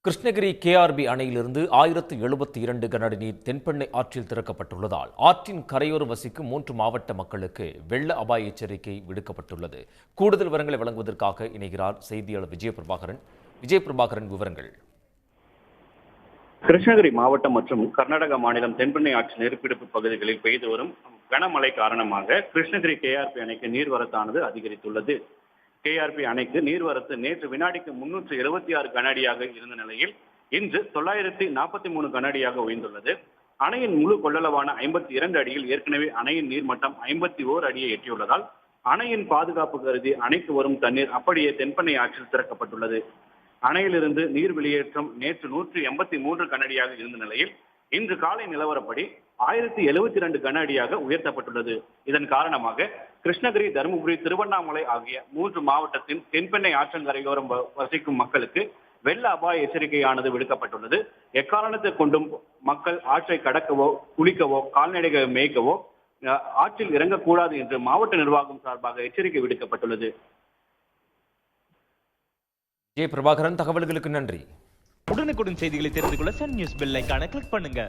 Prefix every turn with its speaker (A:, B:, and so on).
A: Krishnagiri KRP அணையிலிருந்து 1072 கனஅடி நீர் தென்பெண்ணை ஆற்றில் திறக்கப்பட்டுள்ளதால் ஆற்றின் கரையோரம் வசிக்கும் 3 மாவட்ட மக்களுக்கு வெள்ள அபாய எச்சரிக்கை விடுக்கப்பட்டுள்ளது. கூடுதல் விவரங்களை வழங்குவதற்காக இணைகிறார் செய்தியாளர் விஜயபிரபாகரன். விவரங்கள்.
B: கிருஷ்ணகிரி மாவட்டம் மற்றும் கர்நாடக மாநிலம் தென்பெண்ணை ஆற்று நீர்பிடிப்பு பகுதிகளில் பெய்து வரும் கனமழை காரணமாக கிருஷ்ணகிரி கேஆர்பி அணைக்கு நீர்வரத்தானது அதிகரித்துள்ளது. கேஆர்பி அணைக்கு நீர்வரத்து நேற்று வினாடிக்கு 376 கனஅடியாக இருந்த நிலையில் இன்று 943 கனஅடியாக உயர்ந்துள்ளது. அணையின் முழு கொள்ளளவான 52 அடியில் ஏற்கனவே அணையின் நீர்மட்டம் 51 அடியை எட்டியுள்ளதால் அணையின் பாதுகாப்பு கருதி அணைக்கு வரும் தண்ணீர் அப்படியே தென்பெண்ணை ஆற்றில் திறக்கப்பட்டுள்ளது. அணையிலிருந்து நீர் வெளியேற்றம் நேற்று 183 கனஅடியாக இருந்த நிலையில் இன்று காலை நிலவரப்படி 1072 கனஅடியாக உயர்த்தப்பட்டுள்ளது. இதன் காரணமாக கிருஷ்ணகிரி, தருமபுரி, திருவண்ணாமலை ஆகிய 3 மாவட்டத்தின் தென்பெண்ணை ஆற்றங்கரையோரம் வசிக்கும் மக்களுக்கு வெள்ள அபாய எச்சரிக்கையானது விடுக்கப்பட்டுள்ளது. எக்காரணத்தை கொண்டும் மக்கள் ஆற்றை கடக்கவோ, குளிக்கவோ, கால்நடைகளை மேய்க்கவோ ஆற்றில் இறங்கக்கூடாது என்று மாவட்ட நிர்வாகம் சார்பாக எச்சரிக்கை விடுக்கப்பட்டுள்ளது.
A: விஜயபிரபாகரன், தகவல்களுக்கு நன்றி.
C: உடனுக்குடன் செய்திகளை தெரிந்து கொள்ள சன் நியூஸ் பெல் ஐகானை கிளிக் பண்ணுங்க.